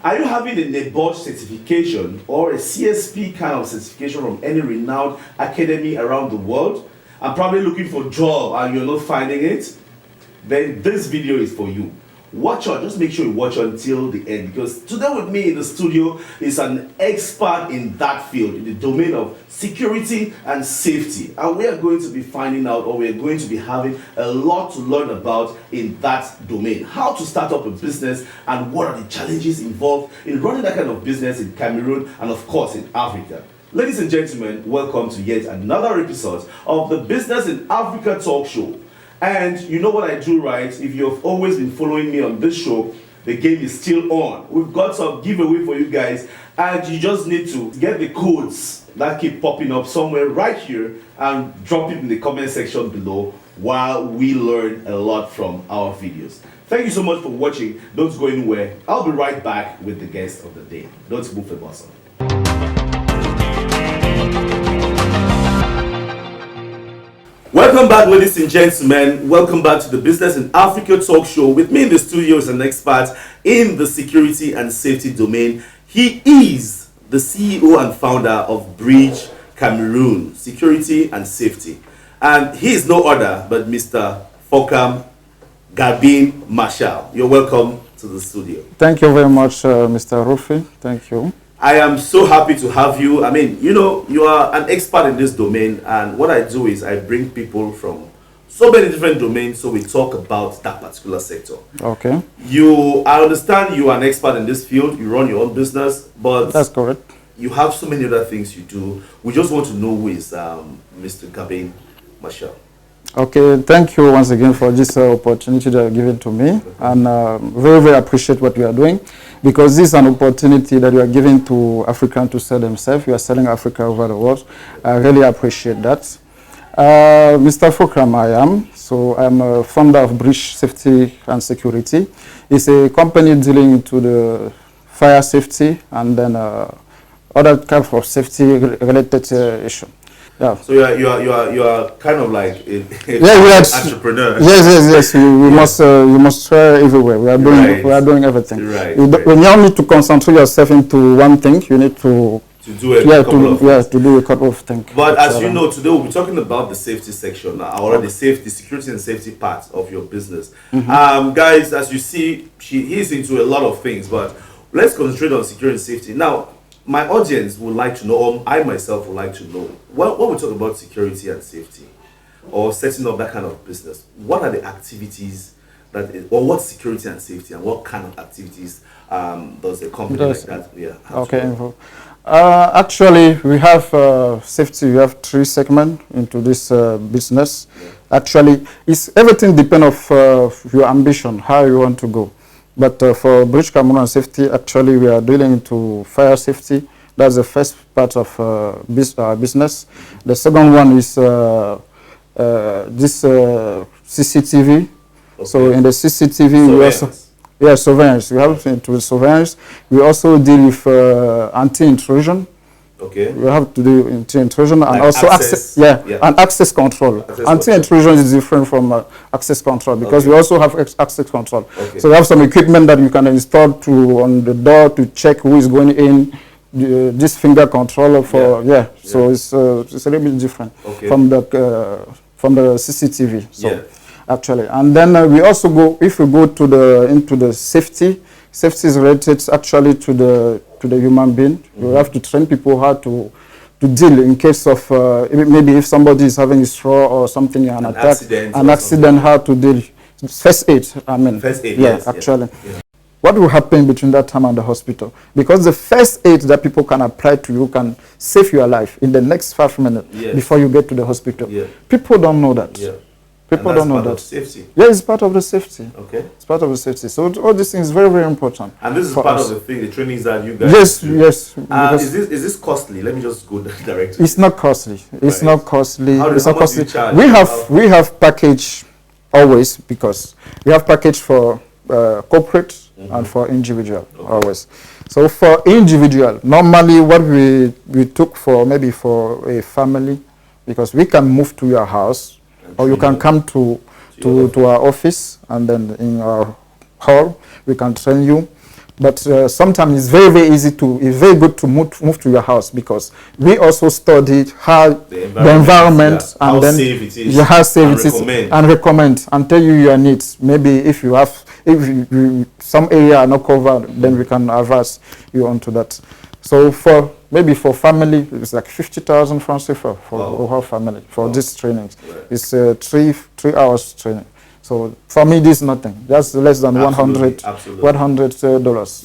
Are you having a NABOD certification or a CSP kind of certification from any renowned academy around the world? I'm probably looking for a job and you're not finding it? Then this video is for you. Watch on, just make sure you watch until the end, because today with me in the studio is an expert in that field, in the domain of security and safety. And we are going to be finding out, or we are going to be having a lot to learn about in that domain. How to start up a business and what are the challenges involved in running that kind of business in Cameroon and of course in Africa. Ladies and gentlemen, welcome to yet another episode of the Business in Africa talk show. And you know what I do, right? If you've always been following me on this show, the game is still on. We've got some giveaway for you guys, and you just need to get the codes that keep popping up somewhere right here and drop it in the comment section below while we learn a lot from our videos. Thank you so much for watching. Don't go anywhere. I'll be right back with the guest of the day. Don't move the bus on. Welcome back, ladies and gentlemen. Welcome back to the Business in Africa talk show. With me in the studio is an expert in the security and safety domain. He is the CEO and founder of Bridge Cameroon, Security and Safety. And he is no other but Mr. Fokam Gabin Martial. You're welcome to the studio. Thank you very much, Mr. Rufi. Thank you. I am so happy to have you. I mean, you know, you are an expert in this domain, and what I do is I bring people from so many different domains, so we talk about that particular sector. Okay. I understand you are an expert in this field, you run your own business, but that's correct. You have so many other things you do. We just want to know who is Mr. Gabin Martial. Okay, thank you once again for this opportunity that you're giving to me, and very, very appreciate what you are doing, because this is an opportunity that you are giving to Africans to sell themselves. You are selling Africa over the world. I really appreciate that. Mr. Fokam, I'm a founder of Bridge Safety and Security. It's a company dealing into the fire safety and then other types of safety related issues. Yeah. So you are kind of like an entrepreneur. Yes. You must try everywhere. We are doing everything. Right. When you need to concentrate yourself into one thing, you need to do a couple of things. But as you know, today we'll be talking about the safety section or the security and safety part of your business. Guys, as you see, he's into a lot of things, but let's concentrate on security and safety now. My audience would like to know, or I myself would like to know, when we talk about security and safety, or setting up that kind of business, what are the activities or what's security and safety, and what kind of activities does a company like that have? Okay. Actually, we have safety. We have 3 segments into this business. Yeah. Actually, everything depends on your ambition, how you want to go. But for Bridge Cameroon Safety, actually, we are dealing into fire safety. That's the first part of business. The second one is this CCTV. Okay. So in the CCTV, surveillance. We have into surveillance. We also deal with anti-intrusion. Okay. We have to do anti-intrusion and also access. And access control. Anti-intrusion is different from access control, because we also have access control. Okay. So we have some equipment that you can install on the door to check who is going in. This finger controller for So it's a little bit different from the CCTV. So actually, and then we also go into the safety. Safety is related actually to the human being. You have to train people how to deal in case of maybe if somebody is having a straw or something, an accident, how to deal. First aid. First aid. Actually. Yeah. What will happen between that time and the hospital? Because the first aid that people can apply to you can save your life in the next 5 minutes before you get to the hospital. Yeah. People don't know that. Yeah. People don't know that. Safety. Yeah, it's part of the safety. Okay. It's part of the safety. So all these things is very, very important. And this is part of the trainings that you guys do. Yes. Is this costly? Let me just go directly. It's not costly. It's not costly. How much do you charge? We have package always, because we have package for corporate and for individual always. So for individual, normally what we took for maybe for a family, because we can move to your house, or you can come to our office, and then in our hall we can train you. But sometimes it's very good to move to your house, because we also studied how the environment and how then safe it is, how safe it is, and recommend and tell you your needs. Maybe if some area are not covered, then we can advise you onto that. So for family, it's like 50,000 francs CFA for the whole family for this training. Right. It's 3 hours training. So for me, this is nothing. That's less than $100.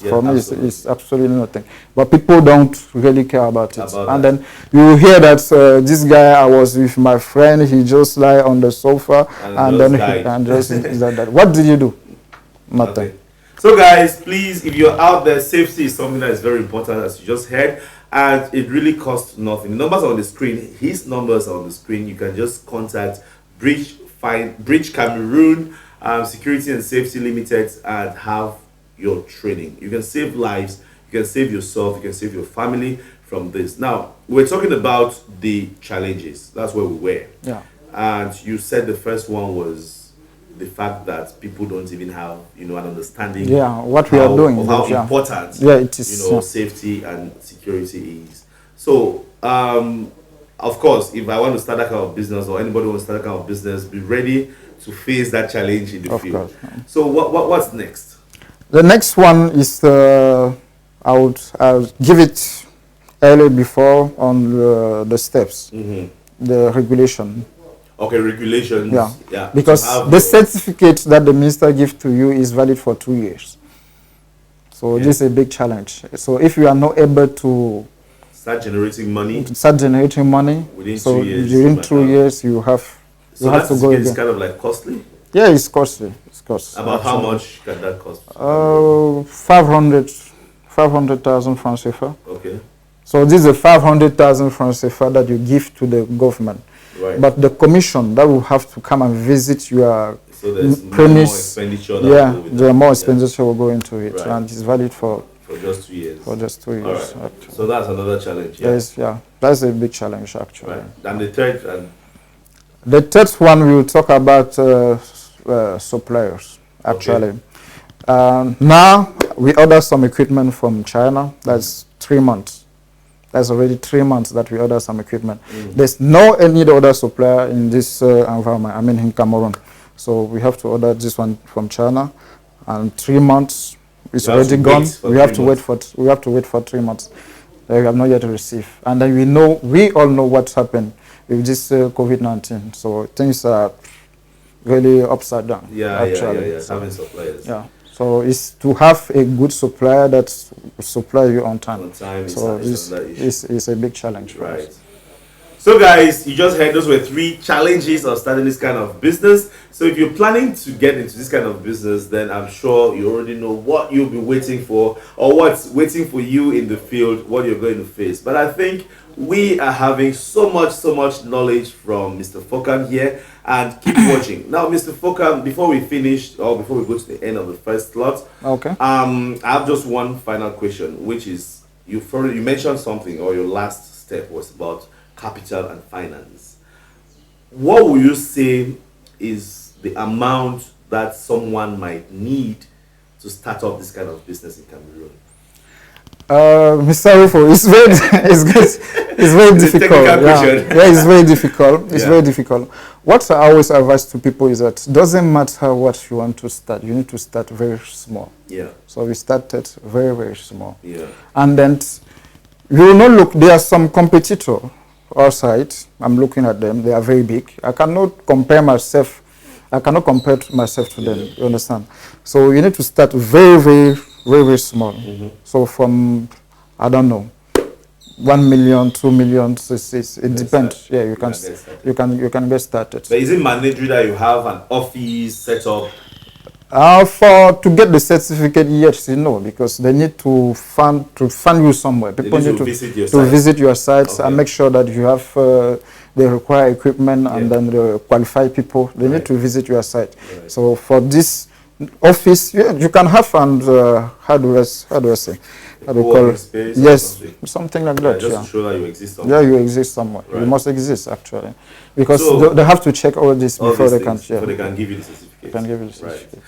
For me, it's absolutely nothing. But people don't really care about it. Then you hear that this guy, I was with my friend, he just lie on the sofa and then that. What did you do? Nothing. Okay. So guys, please, if you're out there, safety is something that is very important, as you just heard, and it really costs nothing. The numbers are on the screen. His numbers are on the screen. You can just contact Bridge Cameroon, Security and Safety Limited, and have your training. You can save lives, you can save yourself, you can save your family from this. Now, we're talking about the challenges. That's where we were. Yeah. And you said the first one was the fact that people don't even have, an understanding. Yeah, what we are doing. Of how important, it is. Safety and security is. So, of course, if I want to start that kind of business, or anybody wants to start that kind of business, be ready to face that challenge in the field. So what's next? The next one is I'll give it early before on the steps, the regulation. Okay, regulations. Yeah. Because the certificate that the minister gives to you is valid for 2 years. So this is a big challenge. So if you are not able to start generating money within 2 years, during 2 years you have to go again. It's kind of like costly. Yeah, it's costly. About how much can that cost? 500,000 francs CFA. Okay. So this is a 500,000 francs CFA that you give to the government. Right. But the commission that will have to come and visit your premise. There are more expenditure will go into it, and it's valid for just 2 years. For just 2 years. Right. So that's another challenge. That's a big challenge actually. Right. And the third. The third one we will talk about suppliers actually. Okay. Now we order some equipment from China. That's 3 months. That's already 3 months that we order some equipment. There's no any other supplier in this environment, in Cameroon. So we have to order this one from China, and 3 months it's already gone. We have to wait for 3 months. We have not yet received. And then we all know what's happened with this COVID-19. So things are really upside down. Having suppliers. Yeah. So it's to have a good supplier that supply you on time. So it's a big challenge for us. So guys, you just heard those were 3 challenges of starting this kind of business. So if you're planning to get into this kind of business, then I'm sure you already know what you'll be waiting for, or what's waiting for you in the field, what you're going to face. But I think we are having so much knowledge from Mr. Fokam here, and keep watching. Now, Mr. Fokam, before we finish, or before we go to the end of the first slot, I have just one final question, which is, you mentioned something, or your last step was about capital and finance. What would you say is the amount that someone might need to start up this kind of business in Cameroon? Mr. Rufo, it's very difficult. It's very difficult. It's very difficult. What I always advise to people is that it doesn't matter what you want to start. You need to start very small. Yeah. So we started very, very small. Yeah. And then you will not look. There are some competitors outside. I'm looking at them. They are very big. I cannot compare myself to them. You understand? So you need to start very, very, very, very small. So from, I don't know, 1 million, 2 million. It depends. Yeah, you can get started. But is it mandatory that you have an office set up? To get the certificate, yes, because they need to fund you somewhere. People need to visit your sites and make sure that you have the required equipment, and then the qualified people. They need to visit your site. So for this office, you can have, and how do I say? How do you call it? Yes, something like that. Just to show that you exist somewhere. Yeah, you exist somewhere. You must exist actually, because they have to check all this before they can. Before they can give you the certificate.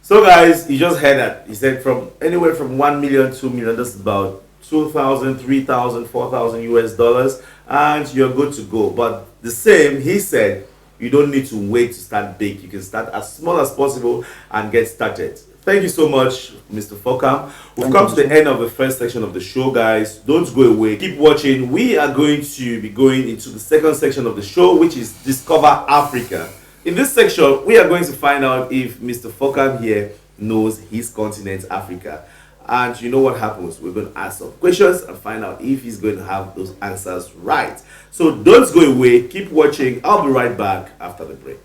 So guys, you just heard that. He said from anywhere from 1 million, 2 million, that's about 2,000, 3,000, 4,000 US dollars, and you're good to go. But the same, he said, you don't need to wait to start big. You can start as small as possible and get started. Thank you so much, Mr. Fokam. We've come to the end of the first section of the show, guys. Don't go away. Keep watching. We are going to be going into the second section of the show, which is Discover Africa. In this section, we are going to find out if Mr. Fokam here knows his continent, Africa. And you know what happens? We're going to ask some questions and find out if he's going to have those answers right. So don't go away. Keep watching. I'll be right back after the break.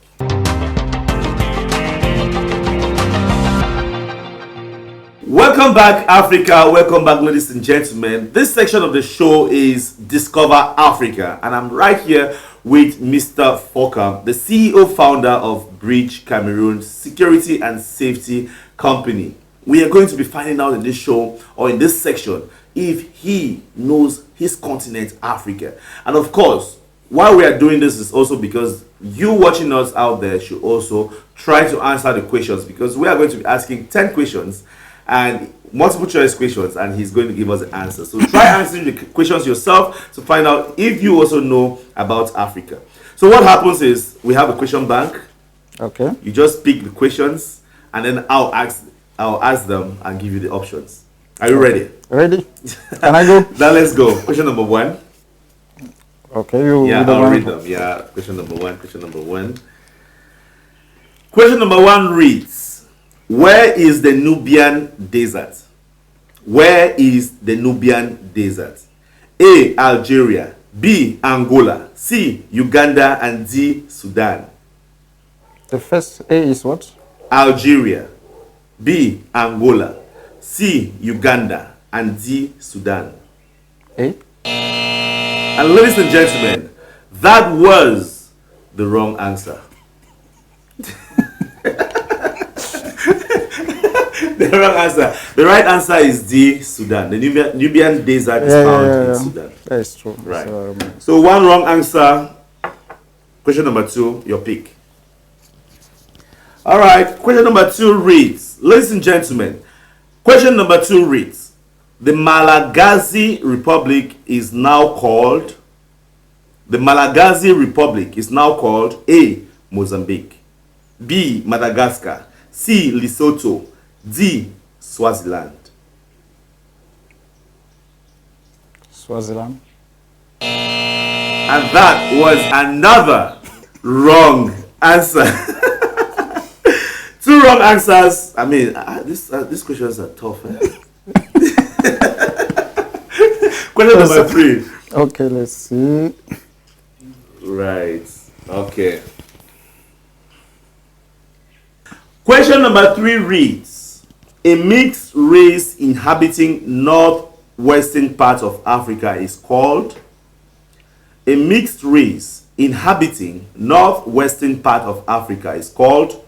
Welcome back, Africa. Welcome back, ladies and gentlemen. This section of the show is Discover Africa, and I'm right here with Mr. Fokam, the CEO founder of Bridge Cameroon Security and Safety Company. We are going to be finding out in this show or in this section if he knows his continent, Africa. And of course, why we are doing this is also because you watching us out there should also try to answer the questions, because we are going to be asking 10 questions and multiple choice questions, and he's going to give us the answers. So try answering the questions yourself to find out if you also know about Africa. So what happens is we have a question bank. Okay. You just pick the questions, and then I'll ask them and give you the options. Are you ready? Ready? Can I go? Now let's go. Question number one. Okay, I'll read them. Yeah, question number one. Question number one reads, where is the Nubian Desert? Where is the Nubian Desert? A. Algeria. B. Angola. C. Uganda. And D. Sudan. The first A is what? Algeria. B. Angola. C. Uganda. And D. Sudan. A. And ladies and gentlemen, that was the wrong answer. The wrong answer. The right answer is D. Sudan. The Nubian Desert is found in Sudan. That is true. Right. So one wrong answer. Question number two, your pick. All right. Question number two reads, ladies and gentlemen, question number two reads, the Malagasy Republic is now called, A. Mozambique, B. Madagascar, C. Lesotho, D. Swaziland. Swaziland. And that was another wrong answer. Two wrong answers. I mean, these questions are tough. Question number three. Okay, let's see. Right. Okay. Question number three reads, a mixed race inhabiting northwestern part of Africa is called? A mixed race inhabiting northwestern part of Africa is called?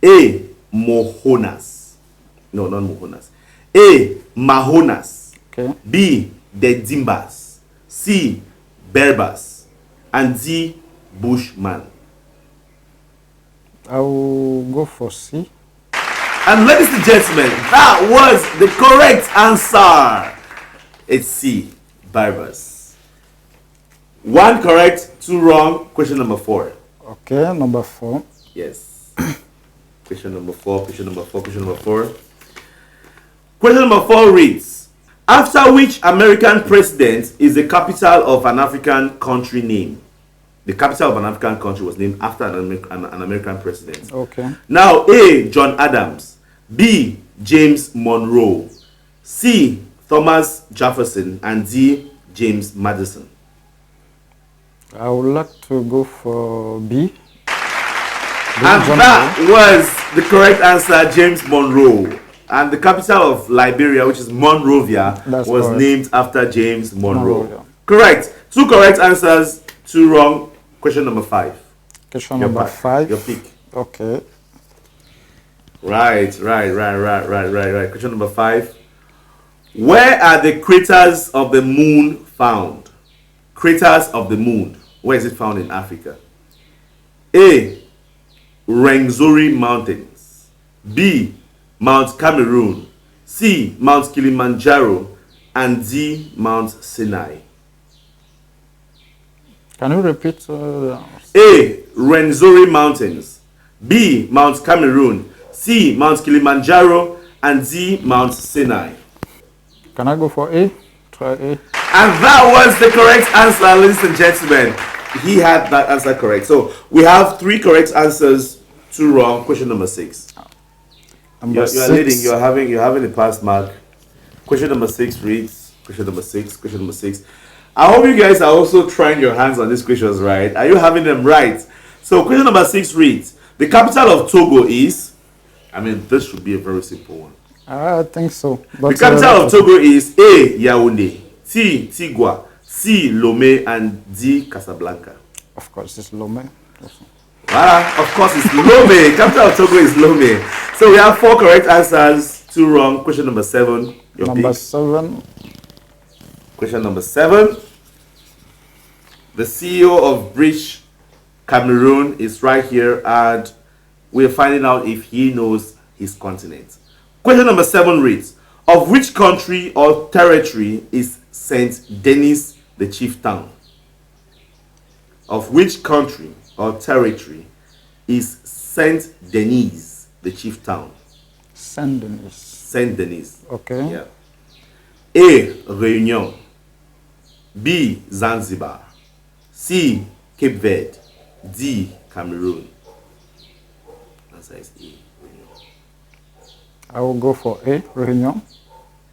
A. Mohonas. No, not Mohonas. A. Mahonas. Okay. B. The Dimbas. C. Berbers. And D. Bushman. I will go for C. And ladies and gentlemen, that was the correct answer. It's C. Berbers. One correct, two wrong. Question number four. Okay, number four. Yes. Question number four. Question number four reads, after which American president is the capital of an African country named? The capital of an African country was named after an American president. Okay. Now, A. John Adams. B. James Monroe. C. Thomas Jefferson. And D. James Madison. I would like to go for B. And that was the correct answer, James Monroe. And the capital of Liberia, which is Monrovia, was named after James Monroe. Correct. Two correct answers, two wrong. Question number five. Question number five. Your pick. Okay. Right. Question number five. Where are the craters of the moon found? Craters of the moon. Where is it found in Africa? A. Rwenzori Mountains. B. Mount Cameroon, C. Mount Kilimanjaro, and D. Mount Sinai? Can you repeat? A. Rwenzori Mountains, B. Mount Cameroon, C. Mount Kilimanjaro, and D. Mount Sinai. Can I go for A? Try A. And that was the correct answer, ladies and gentlemen. He had that answer correct. So we have 3 correct answers, 2 wrong. Question number 6. You're leading. You're having a pass mark. Question number 6 reads. Question number 6. I hope you guys are also trying your hands on these questions, right? Are you having them right? So question number 6 reads: the capital of Togo is. I mean, this should be a very simple one. I think so. But the capital of Togo is A. Yaoundé, T. Tigua, C. Lomé, and D. Casablanca. Of course, it's Lomé. Of course, it's Lomé. Capital of Togo is Lomé. So we have 4 correct answers, 2 wrong. Question number 7. Number 7. Question number 7. The CEO of Bridge Cameroon is right here, and we're finding out if he knows his continent. Question number 7 reads: of which country or territory is Saint Denis the chief town? Of which country or territory is Saint Denis the chief town? Saint Denis. Saint Denis. Okay. Yeah. A. Réunion, B. Zanzibar, C. Cape Verde, D. Cameroon. Answer is A. I will go for A. Réunion.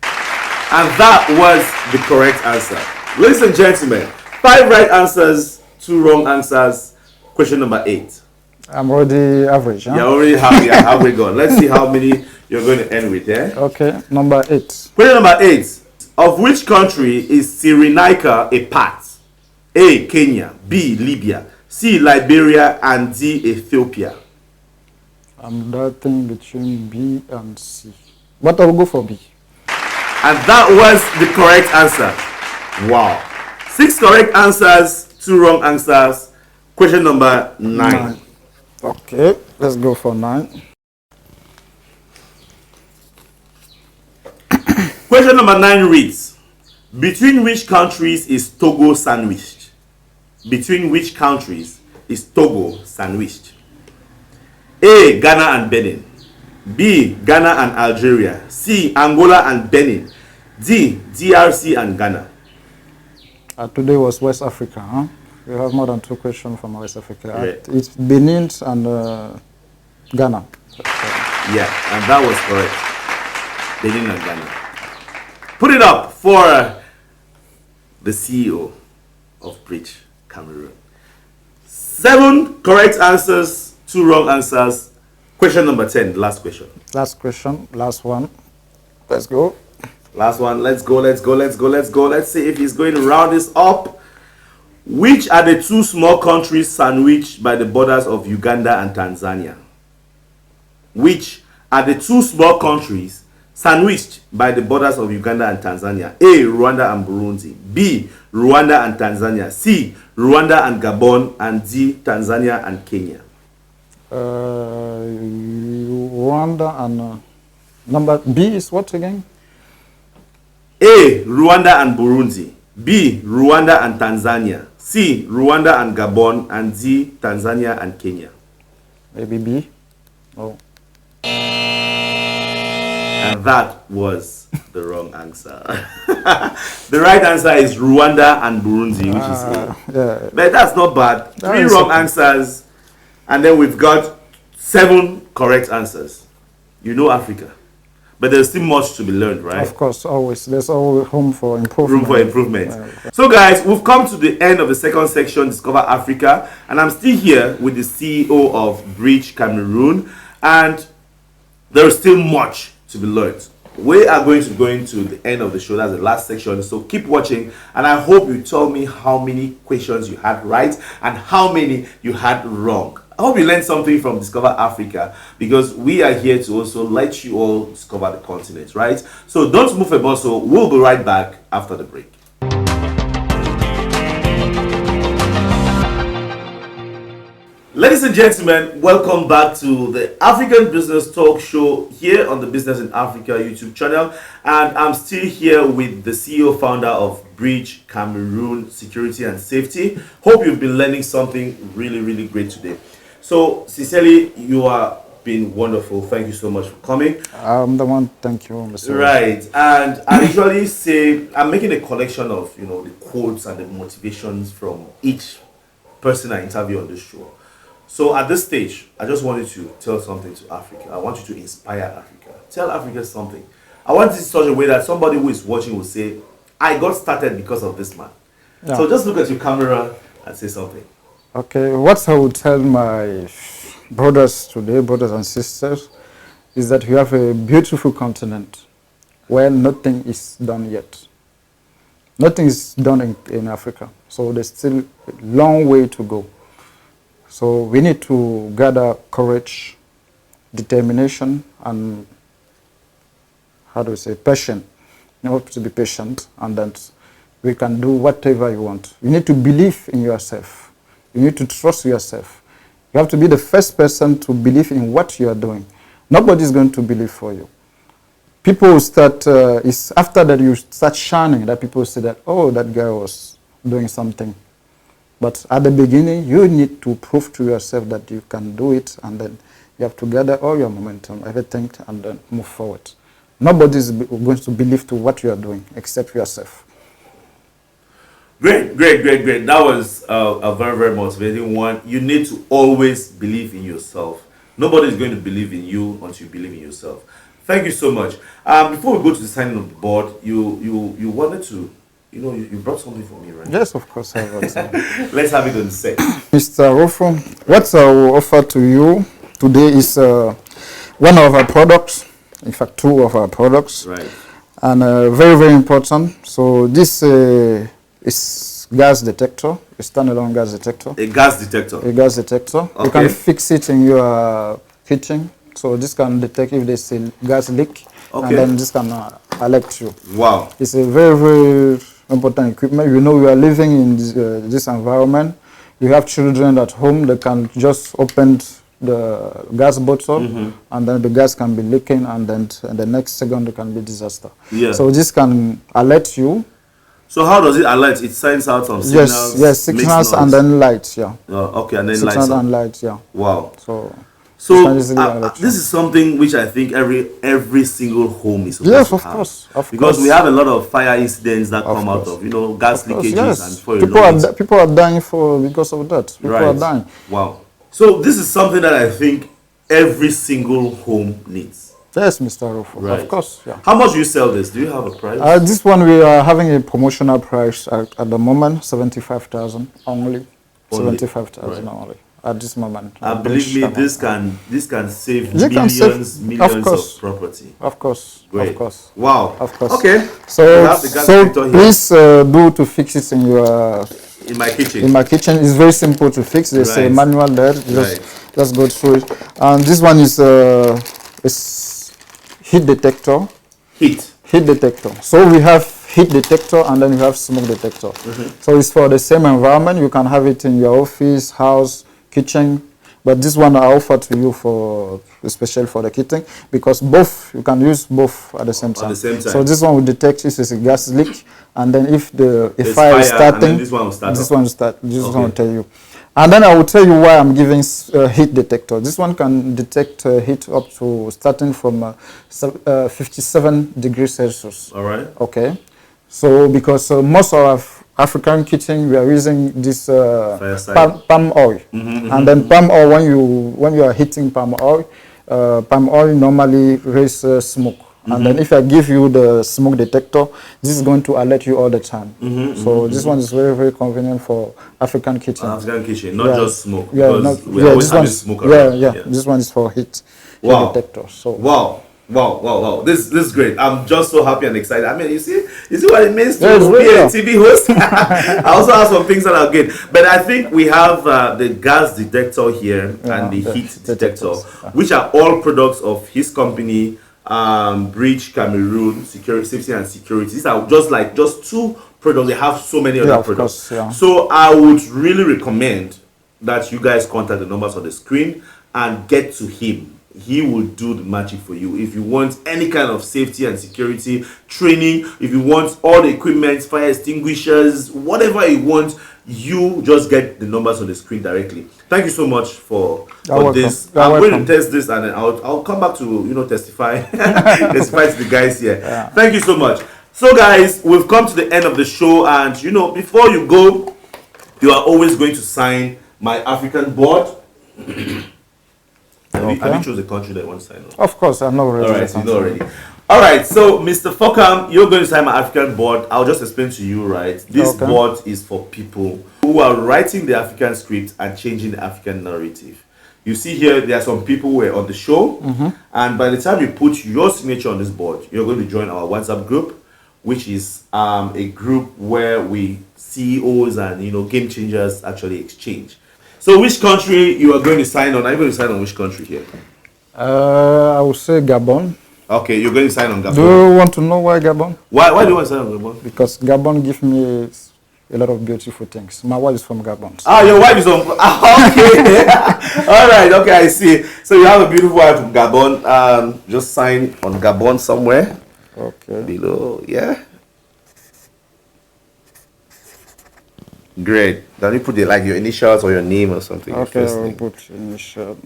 And that was the correct answer. Ladies and gentlemen, 5 right answers, 2 wrong answers. Question number 8. I'm already average. Huh? You're already halfway gone. Let's see how many you're going to end with. Okay, number 8. Question number 8. Of which country is Cyrenaica a part? A. Kenya, B. Libya, C. Liberia, and D. Ethiopia. I'm doubting between B and C, but I will go for B. And that was the correct answer. Wow. 6 correct answers, 2 wrong answers. Question number 9. Okay, let's go for 9. Question number 9 reads: between which countries is Togo sandwiched? Between which countries is Togo sandwiched? A. Ghana and Benin, B. Ghana and Algeria, C. Angola and Benin, D. DRC and Ghana. Today was West Africa. Huh? We have more than 2 questions from West Africa. Yeah. It's Benin and Ghana. Yeah, and that was correct. Benin and Ghana. Put it up for the CEO of Bridge Cameroon. 7 correct answers, 2 wrong answers. Question number 10, last question. Last question, last one. Let's go. Last one, let's go. Let's see if he's going to round this up. Which are the 2 small countries sandwiched by the borders of Uganda and Tanzania? Which are the 2 small countries sandwiched by the borders of Uganda and Tanzania? A. Rwanda and Burundi, B. Rwanda and Tanzania, C. Rwanda and Gabon, and D. Tanzania and Kenya. Rwanda and number B is what again? A. Rwanda and Burundi, B. Rwanda and Tanzania, C. Rwanda and Gabon, and D. Tanzania and Kenya. Maybe B. Oh. And that was the wrong answer. The right answer is Rwanda and Burundi, which is A. Yeah. But that's not bad. 3 wrong answers, and then we've got 7 correct answers. You know Africa. But there's still much to be learned, right? Of course, always. There's always room for improvement. Room for improvement. So guys, we've come to the end of the second section, Discover Africa. And I'm still here with the CEO of Bridge Cameroon. And there is still much to be learned. We are going to go into the end of the show. That's the last section. So keep watching. And I hope you tell me how many questions you had right and how many you had wrong. I hope you learned something from Discover Africa, because we are here to also let you all discover the continent, right? So don't move a muscle. We'll be right back after the break. Ladies and gentlemen, welcome back to the African Business Talk Show here on the Business in Africa YouTube channel. And I'm still here with the CEO founder of Bridge Cameroon Security and Safety. Hope you've been learning something really, really great today. So, sincerely, you are been wonderful. Thank you so much for coming. I'm the one. Thank you, Mr. Right. And I usually say, I'm making a collection of, the quotes and the motivations from each person I interview on this show. So at this stage, I just want you to tell something to Africa. I want you to inspire Africa. Tell Africa something. I want it in such a way that somebody who is watching will say, I got started because of this man. Yeah. So just look at your camera and say something. Okay, what I would tell my brothers today, brothers and sisters, is that we have a beautiful continent where nothing is done yet. Nothing is done in Africa. So there's still a long way to go. So we need to gather courage, determination, and patience. You have to be patient, and then we can do whatever you want. You need to believe in yourself. You need to trust yourself. You have to be the first person to believe in what you are doing. Nobody is going to believe for you. People start, it's after that you start shining that people say that, oh, that guy was doing something. But at the beginning, you need to prove to yourself that you can do it, and then you have to gather all your momentum, everything, and then move forward. Nobody is going to believe to what you are doing except yourself. Great. That was a very, very motivating one. You need to always believe in yourself. Nobody is going to believe in you until you believe in yourself. Thank you so much. Before we go to the signing of the board, you wanted to, you brought something for me, right? Yes, of course I brought something. Let's have it on the set. Mr. Rofo, what I will offer to you today is one of our products, in fact, two of our products. Right. And very, very important. So this is gas detector, a standalone gas detector. A gas detector? A gas detector. Okay. You can fix it in your kitchen. So this can detect if there's a gas leak. Okay. And then this can alert you. Wow. It's a very, very important equipment. You know, you are living in this environment. You have children at home that can just open the gas bottle, and then the gas can be leaking, and then the next second there can be disaster. Yeah. So this can alert you. So how does it alert? It sends out some signals? Yes, signals and then lights, yeah. Okay, and then signals lights and lights, yeah. Wow. So this is something which I think every single home is supposed to have. Yes, of course. Because we have a lot of fire incidents that come out of, gas leakages. Yes. And people are dying because of that. People are dying. Wow. So this is something that I think every single home needs. Yes, Mr. Rofo. Right. Of course. Yeah. How much do you sell this? Do you have a price? This one we are having a promotional price at the moment, 75,000 only. 75,000 only at this moment. And believe me, this can save millions of property. Of course. Great. Of course. Wow. Of course. Okay. So please do to fix it in your in my kitchen. In my kitchen, it's very simple to fix. There's a manual there. Just go through it. And this one is heat detector. Heat detector. So we have heat detector and then we have smoke detector. So it's for the same environment. You can have it in your office, house, kitchen. But this one I offer to you especially for the kitchen, because you can use both at the same time. So this one will detect if it's a gas leak, and then if the fire is starting, this one will start. This one will tell you. And then I will tell you why I'm giving heat detector. This one can detect heat up to starting from 57 degrees Celsius. All right. Okay. So because most of African kitchen we are using this palm oil, and then palm oil when you are heating palm oil normally raises smoke. And then if I give you the smoke detector, this is going to alert you all the time. So this one is very, very convenient for African kitchen. African kitchen, not just smoke. Smoke around. This one is for heat detector. So Wow. This is great. I'm just so happy and excited. I mean, you see what it means to be a TV host? I also have some things that are good. But I think we have the gas detector here and the heat detector, which are all products of his company, Bridge Cameroon Safety and Security. These are just two products. They have so many other products. So I would really recommend that you guys contact the numbers on the screen and get to him. He will do the magic for you. If you want any kind of safety and security training, if you want all the equipment, fire extinguishers, whatever you want, you just get the numbers on the screen directly. Thank you so much for this. I'm going to test this, and then I'll come back to testify testify to the guys here. Yeah. Thank you so much. So guys, we've come to the end of the show, and before you go, you are always going to sign my African board. Have you chosen a country that you want to sign on? Of course, I'm not already. All right, you know already. All right, so Mr. Fokam, you're going to sign my African board. I'll just explain to you, right? This board is for people who are writing the African script and changing the African narrative. You see here, there are some people who were on the show, and by the time you put your signature on this board, you're going to join our WhatsApp group, which is a group where we CEOs and game changers actually exchange. So which country you are going to sign on? Are you going to sign on which country here? I would say Gabon. Okay, you're going to sign on Gabon. Do you want to know why Gabon? Why do you want to sign on Gabon? Because Gabon gives me a lot of beautiful things. My wife is from Gabon. So. Ah, your wife is from... okay. All right, okay, I see. So you have a beautiful wife from Gabon. Just sign on Gabon somewhere. Okay. Below, yeah. Great. Then you put your initials or your name or something. Okay, I'll put initial.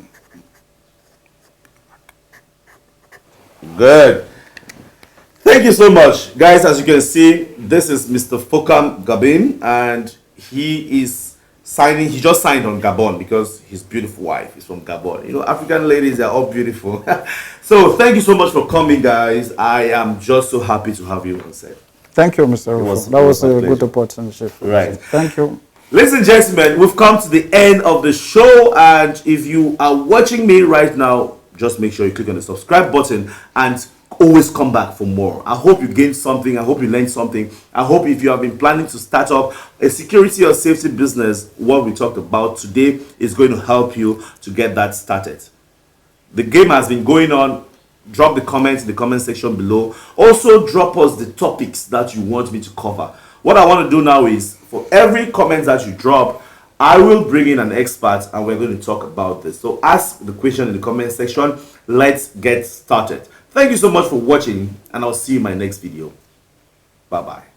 Good. Thank you so much. Guys, as you can see, this is Mr. Fokam Gabin, and he is signing. He just signed on Gabon because his beautiful wife is from Gabon. African ladies are all beautiful. So thank you so much for coming, guys. I am just so happy to have you on set. Thank you, Mr. Rufo. That was a good opportunity. Right. Thank you. Ladies and gentlemen, we've come to the end of the show, and if you are watching me right now, just make sure you click on the subscribe button and always come back for more. I hope you gained something. I hope you learned something. I hope if you have been planning to start up a security or safety business, what we talked about today is going to help you to get that started. The game has been going on. Drop the comments in the comment section below. Also, drop us the topics that you want me to cover. What I want to do now is, for every comment that you drop, I will bring in an expert and we're going to talk about this. So ask the question in the comment section. Let's get started. Thank you so much for watching, and I'll see you in my next video. Bye-bye.